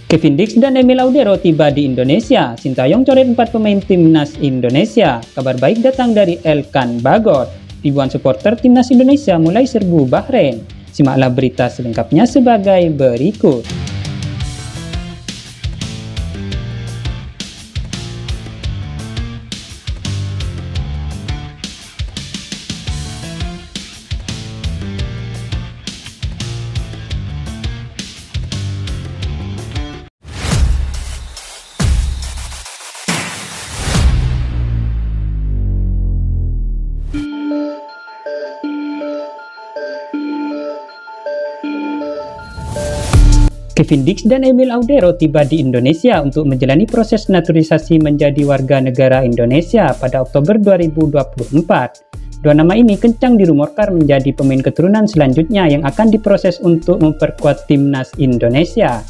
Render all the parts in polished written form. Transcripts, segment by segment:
Kevin Dix dan Emil Audero tiba di Indonesia. Sintayong coret 4 pemain timnas Indonesia. Kabar baik datang dari Elkan Bagot. Ribuan supporter timnas Indonesia mulai serbu Bahrain. Simaklah berita selengkapnya sebagai berikut. Kevin Dix dan Emil Audero tiba di Indonesia untuk menjalani proses naturalisasi menjadi warga negara Indonesia pada Oktober 2024. Dua nama ini kencang dirumorkan menjadi pemain keturunan selanjutnya yang akan diproses untuk memperkuat timnas Indonesia.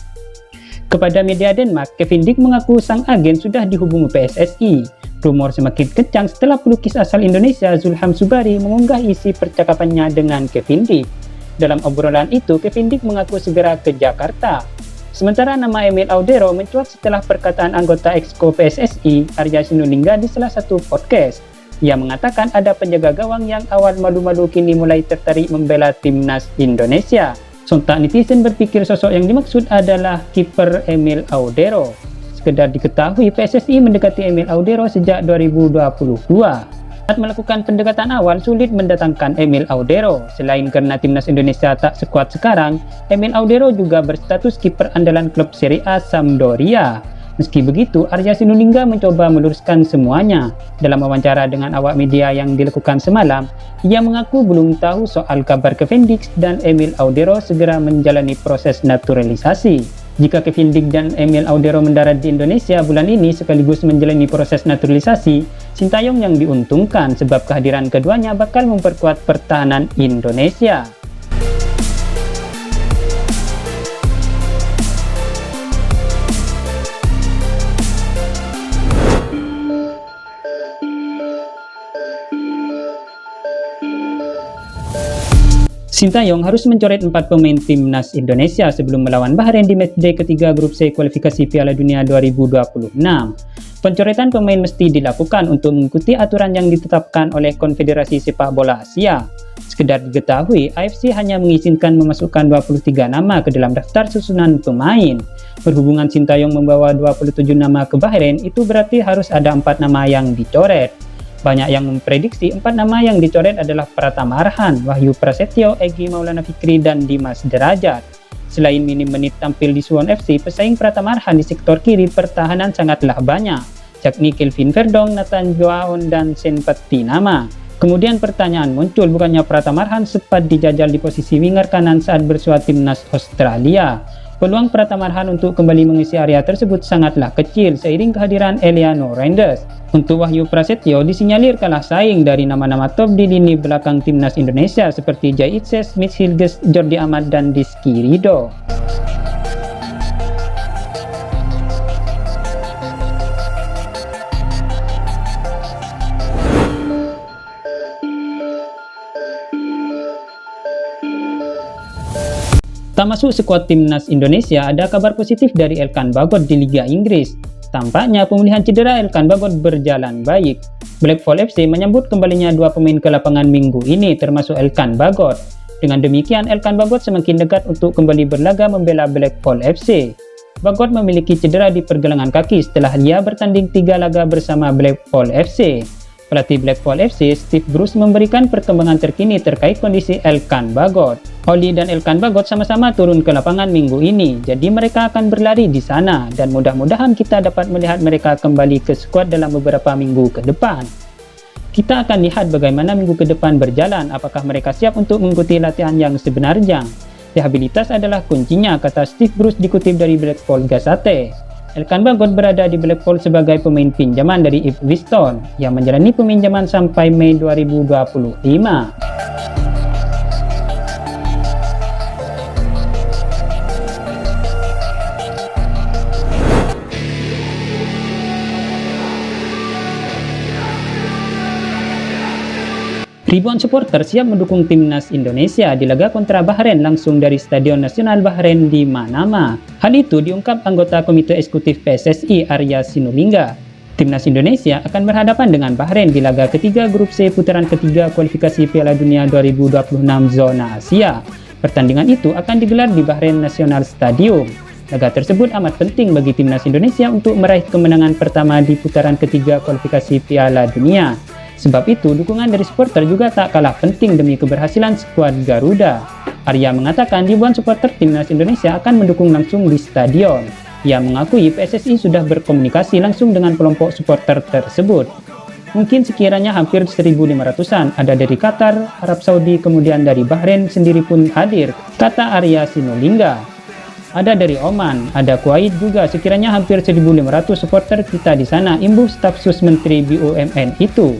Kepada media Denmark, Kevin Dix mengaku sang agen sudah dihubungi PSSI. Rumor semakin kencang setelah pelukis asal Indonesia Zulham Subari mengunggah isi percakapannya dengan Kevin Dix. Dalam obrolan itu, Kevin Dix mengaku segera ke Jakarta. Sementara nama Emil Audero mencuat setelah perkataan anggota Exco PSSI, Arya Sinulinga di salah satu podcast. Ia mengatakan ada penjaga gawang yang awal malu-malu kini mulai tertarik membela timnas Indonesia. Sontak netizen berpikir sosok yang dimaksud adalah kiper Emil Audero. Sekedar diketahui, PSSI mendekati Emil Audero sejak 2022. Saat melakukan pendekatan awal, sulit mendatangkan Emil Audero. Selain karena timnas Indonesia tak sekuat sekarang, Emil Audero juga berstatus kiper andalan klub Serie A Sampdoria. Meski begitu, Arya Sinulinga mencoba meluruskan semuanya. Dalam wawancara dengan awak media yang dilakukan semalam, ia mengaku belum tahu soal kabar Kevin Dix dan Emil Audero segera menjalani proses naturalisasi. Jika Kevin Dix dan Emil Audero mendarat di Indonesia bulan ini sekaligus menjalani proses naturalisasi, Sintayong yang diuntungkan sebab kehadiran keduanya bakal memperkuat pertahanan Indonesia. Sintayong harus mencoret 4 pemain timnas Indonesia sebelum melawan Bahrain di matchday ketiga grup C kualifikasi Piala Dunia 2026. Pencoretan pemain mesti dilakukan untuk mengikuti aturan yang ditetapkan oleh Konfederasi Sepak Bola Asia. Sekedar diketahui, AFC hanya mengizinkan memasukkan 23 nama ke dalam daftar susunan pemain. Berhubungan Sintayong membawa 27 nama ke Bahrain, itu berarti harus ada 4 nama yang dicoret. Banyak yang memprediksi 4 nama yang dicoret adalah Pratama Arhan, Wahyu Prasetyo, Egy Maulana Fikri, dan Dimas Derajat. Selain minim menit tampil di Suwon FC, pesaing Pratama Arhan di sektor kiri pertahanan sangatlah banyak, yakni Kelvin Verdong, Nathan Joaon, dan Senpati Nama. Kemudian pertanyaan muncul, bukannya Pratama Arhan sempat dijajal di posisi winger kanan saat bersua timnas Australia? Peluang Pratama Arhan untuk kembali mengisi area tersebut sangatlah kecil seiring kehadiran Eliano Reinders. Untuk Wahyu Prasetyo disinyalir kalah saing dari nama-nama top di lini belakang timnas Indonesia seperti Jai Itses, Mitch Hilges, Jordi Amat, dan Rizky Ridho. Tak masuk skuad timnas Indonesia, ada kabar positif dari Elkan Bagot di Liga Inggris. Tampaknya pemulihan cedera Elkan Bagot berjalan baik. Blackpool FC menyambut kembalinya 2 pemain ke lapangan minggu ini, termasuk Elkan Bagot. Dengan demikian, Elkan Bagot semakin dekat untuk kembali berlaga membela Blackpool FC. Bagot memiliki cedera di pergelangan kaki setelah ia bertanding 3 laga bersama Blackpool FC. Pelatih Blackpool FC, Steve Bruce, memberikan perkembangan terkini terkait kondisi Elkan Bagot. Oli dan Elkan Bagot sama-sama turun ke lapangan minggu ini, jadi mereka akan berlari di sana dan mudah-mudahan kita dapat melihat mereka kembali ke skuad dalam beberapa minggu ke depan. Kita akan lihat bagaimana minggu ke depan berjalan, apakah mereka siap untuk mengikuti latihan yang sebenarnya. Rehabilitas adalah kuncinya, kata Steve Bruce dikutip dari Blackpool Gazette. Elkan Bagot berada di Blackpool sebagai pemain pinjaman dari Ipswich Town yang menjalani peminjaman sampai Mei 2025. Ribuan supporter siap mendukung timnas Indonesia di laga kontra Bahrain langsung dari Stadion Nasional Bahrain di Manama. Hal itu diungkap anggota Komite Eksekutif PSSI Arya Sinulinga. Timnas Indonesia akan berhadapan dengan Bahrain di laga ketiga Grup C putaran ketiga kualifikasi Piala Dunia 2026 zona Asia. Pertandingan itu akan digelar di Bahrain National Stadium. Laga tersebut amat penting bagi timnas Indonesia untuk meraih kemenangan pertama di putaran ketiga kualifikasi Piala Dunia. Sebab itu, dukungan dari supporter juga tak kalah penting demi keberhasilan skuad Garuda. Arya mengatakan ribuan supporter timnas Indonesia akan mendukung langsung di stadion. Ia mengakui PSSI sudah berkomunikasi langsung dengan kelompok supporter tersebut. Mungkin sekiranya hampir 1.500-an, ada dari Qatar, Arab Saudi, kemudian dari Bahrain sendiri pun hadir, kata Arya Sinulinga. Ada dari Oman, ada Kuwait juga, sekiranya hampir 1.500 supporter kita di sana, imbuh staf sus Menteri BUMN itu.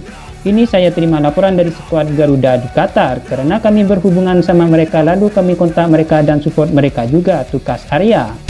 Ini saya terima laporan dari skuad Garuda di Qatar, karena kami berhubungan sama mereka lalu kami kontak mereka dan support mereka juga, tukas Arya.